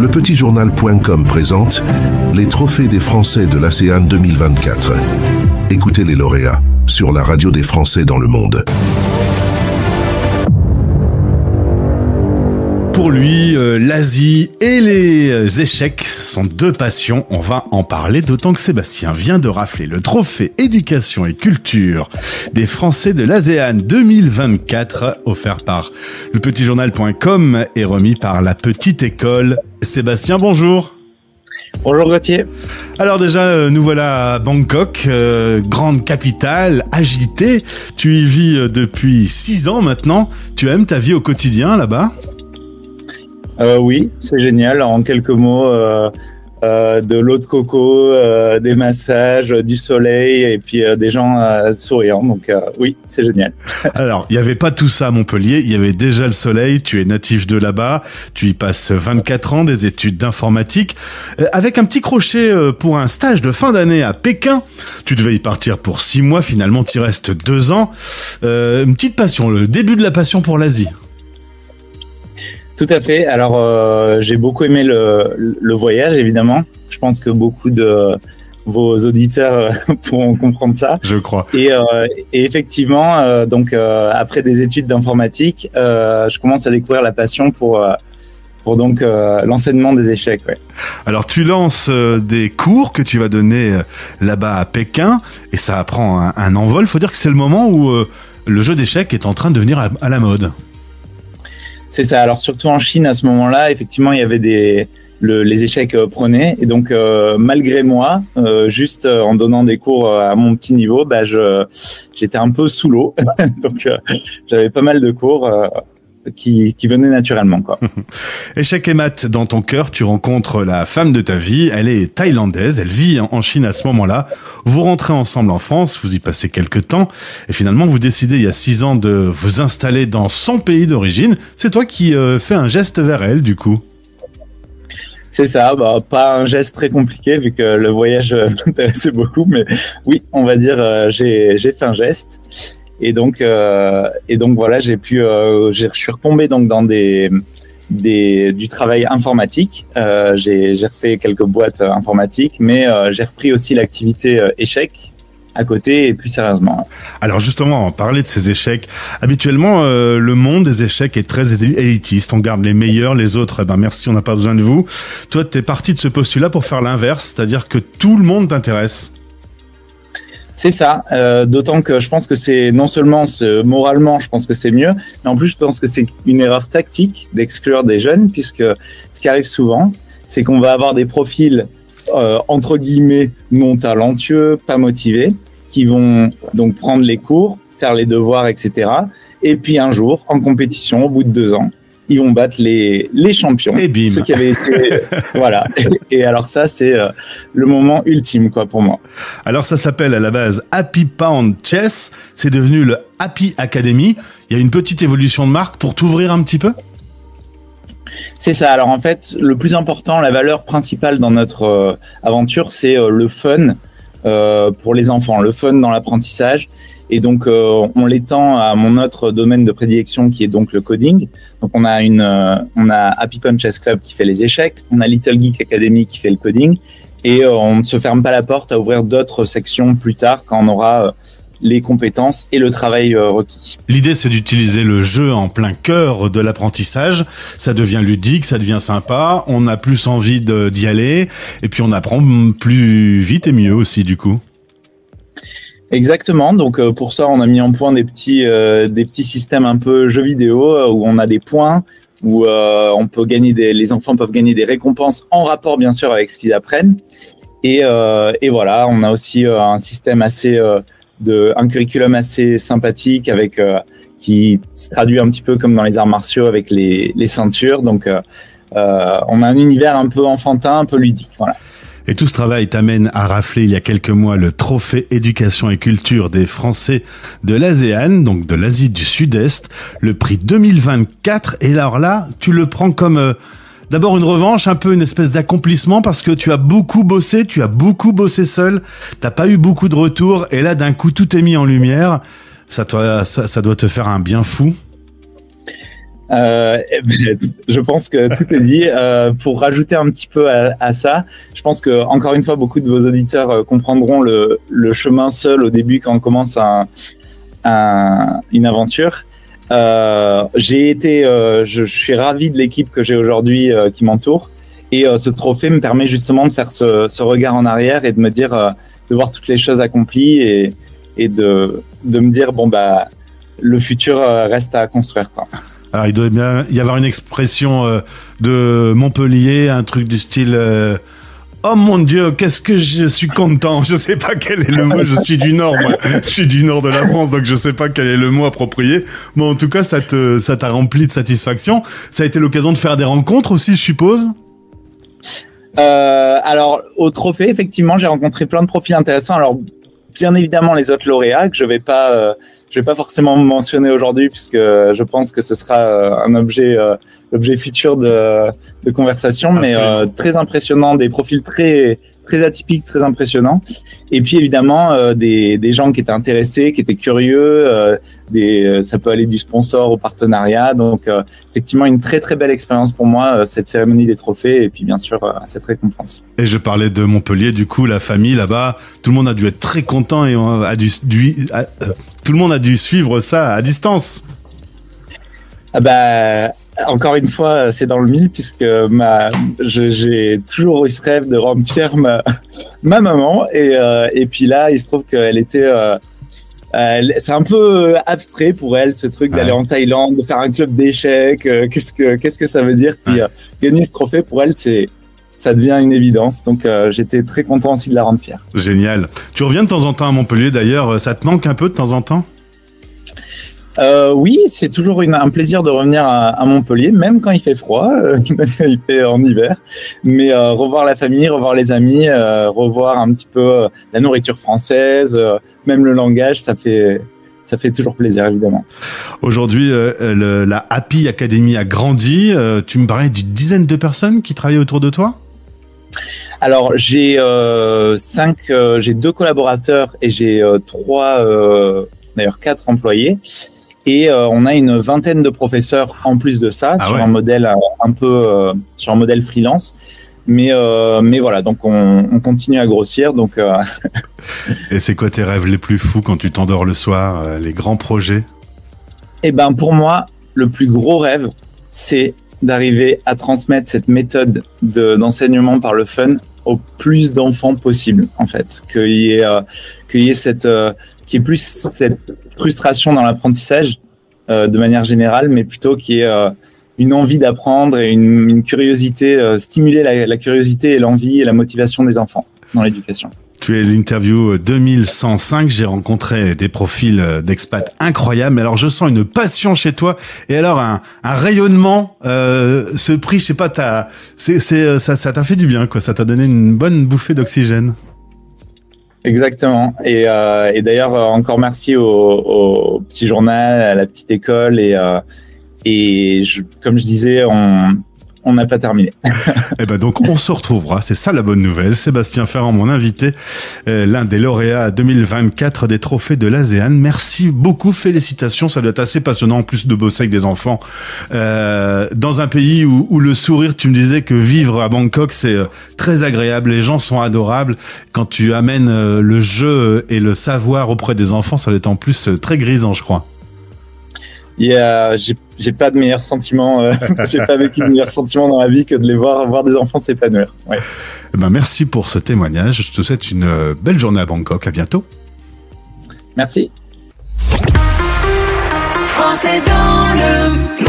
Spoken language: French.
Lepetitjournal.com présente les trophées des Français de l'ASEAN 2024. Écoutez les lauréats sur la radio des Français dans le monde. Pour lui, l'Asie et les échecs sont deux passions. On va en parler, d'autant que Sébastien vient de rafler le trophée éducation et culture des Français de l'ASEAN 2024, offert par lepetitjournal.com et remis par la Petite École. Sébastien, bonjour. Bonjour Gauthier. Alors déjà, nous voilà à Bangkok, grande capitale, agitée. Tu y vis depuis 6 ans maintenant. Tu aimes ta vie au quotidien là-bas ? Oui, c'est génial. En quelques mots, de l'eau de coco, des massages, du soleil et puis des gens souriants. Donc oui, c'est génial. Alors, il n'y avait pas tout ça à Montpellier. Il y avait déjà le soleil. Tu es natif de là-bas. Tu y passes 24 ans, des études d'informatique. Avec un petit crochet pour un stage de fin d'année à Pékin. Tu devais y partir pour 6 mois. Finalement, tu y restes 2 ans. Une petite passion, le début de la passion pour l'Asie. Tout à fait. Alors, j'ai beaucoup aimé le voyage, évidemment. Je pense que beaucoup de vos auditeurs pourront comprendre ça. Je crois. Et effectivement, donc après des études d'informatique, je commence à découvrir la passion pour donc l'enseignement des échecs. Ouais. Alors, tu lances des cours que tu vas donner là-bas à Pékin, et ça prend un envol. Faut dire que c'est le moment où le jeu d'échecs est en train de devenir à la mode. C'est ça. Alors surtout en Chine à ce moment-là, effectivement, il y avait les échecs prenaient, et donc malgré moi, juste en donnant des cours à mon petit niveau, j'étais un peu sous l'eau, donc j'avais pas mal de cours qui venaient naturellement, quoi. Échecs et maths dans ton cœur, tu rencontres la femme de ta vie. Elle est thaïlandaise, elle vit en Chine à ce moment-là. Vous rentrez ensemble en France, vous y passez quelques temps, et finalement vous décidez il y a 6 ans de vous installer dans son pays d'origine. C'est toi qui fais un geste vers elle, du coup. C'est ça, pas un geste très compliqué vu que le voyage m'intéressait beaucoup, mais oui, on va dire j'ai fait un geste. Et donc voilà, je suis retombé donc dans du travail informatique. J'ai refait quelques boîtes informatiques, mais j'ai repris aussi l'activité échecs à côté et plus sérieusement. Alors justement, parler de ces échecs. Habituellement, le monde des échecs est très élitiste. On garde les meilleurs, les autres, merci, on n'a pas besoin de vous. Toi, t'es parti de ce postulat pour faire l'inverse, c'est-à-dire que tout le monde t'intéresse. C'est ça, d'autant que je pense que c'est non seulement moralement, je pense que c'est mieux, mais en plus je pense que c'est une erreur tactique d'exclure des jeunes, puisque ce qui arrive souvent, c'est qu'on va avoir des profils entre guillemets non talentueux, pas motivés, qui vont donc prendre les cours, faire les devoirs, etc. Et puis un jour, en compétition, au bout de 2 ans, ils vont battre les champions. Et bim. Ceux qui avaient été, voilà. Et alors ça, c'est le moment ultime, quoi, pour moi. Alors ça s'appelle à la base Happy Pound Chess. C'est devenu le Happy Academy. Il y a une petite évolution de marque pour t'ouvrir un petit peu. C'est ça. Alors en fait, le plus important, la valeur principale dans notre aventure, c'est le fun pour les enfants, le fun dans l'apprentissage. Et donc, on l'étend à mon autre domaine de prédilection qui est donc le coding. Donc, on a Happy Punch Chess Club qui fait les échecs, on a Little Geek Academy qui fait le coding, et on ne se ferme pas la porte à ouvrir d'autres sections plus tard quand on aura les compétences et le travail requis. L'idée, c'est d'utiliser le jeu en plein cœur de l'apprentissage. Ça devient ludique, ça devient sympa, on a plus envie d'y aller, et puis on apprend plus vite et mieux aussi, du coup. Exactement. Donc pour ça, on a mis en point des petits systèmes un peu jeux vidéo où on a des points, où on peut gagner les enfants peuvent gagner des récompenses en rapport bien sûr avec ce qu'ils apprennent. Et voilà, on a aussi un système un curriculum assez sympathique avec qui se traduit un petit peu comme dans les arts martiaux avec les ceintures. Donc on a un univers un peu enfantin, un peu ludique. Voilà. Et tout ce travail t'amène à rafler il y a quelques mois le trophée éducation et culture des Français de l'ASEAN, donc de l'Asie du Sud-Est, le prix 2024. Et alors là, tu le prends comme d'abord une revanche, un peu une espèce d'accomplissement parce que tu as beaucoup bossé seul, t'as pas eu beaucoup de retours et là d'un coup tout est mis en lumière. Ça doit te faire un bien fou. Je pense que tout est dit. Pour rajouter un petit peu à ça, je pense que encore une fois, beaucoup de vos auditeurs comprendront le chemin seul au début quand on commence une aventure. Je suis ravi de l'équipe que j'ai aujourd'hui qui m'entoure, et ce trophée me permet justement de faire ce regard en arrière et de me dire, de voir toutes les choses accomplies et de me dire bon bah le futur reste à construire, quoi. Alors il doit bien y avoir une expression de Montpellier, un truc du style oh mon Dieu, qu'est-ce que je suis content. Je sais pas quel est le mot. Je suis du Nord, moi. Je suis du Nord de la France, donc je sais pas quel est le mot approprié. Mais en tout cas, ça t'a rempli de satisfaction. Ça a été l'occasion de faire des rencontres aussi, je suppose. Alors au trophée, effectivement, j'ai rencontré plein de profils intéressants. Alors bien évidemment les autres lauréats que je vais pas forcément mentionner aujourd'hui, puisque je pense que ce sera un objet futur de conversation. Absolument. Mais très impressionnant, des profils très atypiques, très impressionnants. Et puis évidemment des gens qui étaient intéressés, qui étaient curieux. Ça peut aller du sponsor au partenariat. Donc effectivement une très très belle expérience pour moi, cette cérémonie des trophées, et puis bien sûr cette récompense. Et je parlais de Montpellier, du coup la famille là-bas, tout le monde a dû être très content et tout le monde a dû suivre ça à distance. Ah bah, encore une fois, c'est dans le mille, puisque j'ai toujours eu ce rêve de rendre fière ma maman, et puis là, il se trouve qu'elle était, c'est un peu abstrait pour elle, ce truc d'aller en Thaïlande, de faire un club d'échecs, qu'est-ce que ça veut dire, puis gagner ce trophée pour elle, ça devient une évidence. Donc j'étais très content aussi de la rendre fière. Génial. Tu reviens de temps en temps à Montpellier d'ailleurs, ça te manque un peu de temps en temps ? Oui, c'est toujours un plaisir de revenir à Montpellier, même quand il fait froid, même quand il fait en hiver. Mais revoir la famille, revoir les amis, revoir un petit peu la nourriture française, même le langage, ça fait toujours plaisir, évidemment. Aujourd'hui, la Happy Academy a grandi. Tu me parlais d'une dizaine de personnes qui travaillent autour de toi ? Alors, j'ai 2 collaborateurs et j'ai 4 employés. Et on a une vingtaine de professeurs en plus de ça, sur un modèle sur un modèle freelance. Mais voilà, donc on continue à grossir. Donc Et c'est quoi tes rêves les plus fous quand tu t'endors le soir, les grands projets ? Eh ben pour moi, le plus gros rêve, c'est d'arriver à transmettre cette méthode d'enseignement par le fun au plus d'enfants possible, en fait. Qu'il y ait plus cette frustration dans l'apprentissage de manière générale, mais plutôt qu'il y ait une envie d'apprendre et une curiosité, stimuler la curiosité et l'envie et la motivation des enfants dans l'éducation. Tu es l'interview 2105, j'ai rencontré des profils d'expats incroyables, mais alors je sens une passion chez toi, et alors un rayonnement, ce prix, je sais pas, ça t'a fait du bien, quoi, ça t'a donné une bonne bouffée d'oxygène. Exactement, et d'ailleurs encore merci au petit journal, à la petite école, comme je disais, on n'a pas terminé. Et ben donc on se retrouvera, c'est ça la bonne nouvelle. Sébastien Ferrand, mon invité, l'un des lauréats 2024 des trophées de l'ASEAN. Merci beaucoup, félicitations, ça doit être assez passionnant en plus de bosser avec des enfants dans un pays où le sourire, tu me disais que vivre à Bangkok c'est très agréable, les gens sont adorables. Quand tu amènes le jeu et le savoir auprès des enfants, ça doit être en plus très grisant, je crois. J'ai pas de meilleur sentiment, j'ai pas vécu de meilleur sentiment dans la vie que de les voir des enfants s'épanouir. Ouais. Ben merci pour ce témoignage. Je te souhaite une belle journée à Bangkok. À bientôt. Merci. Français dans le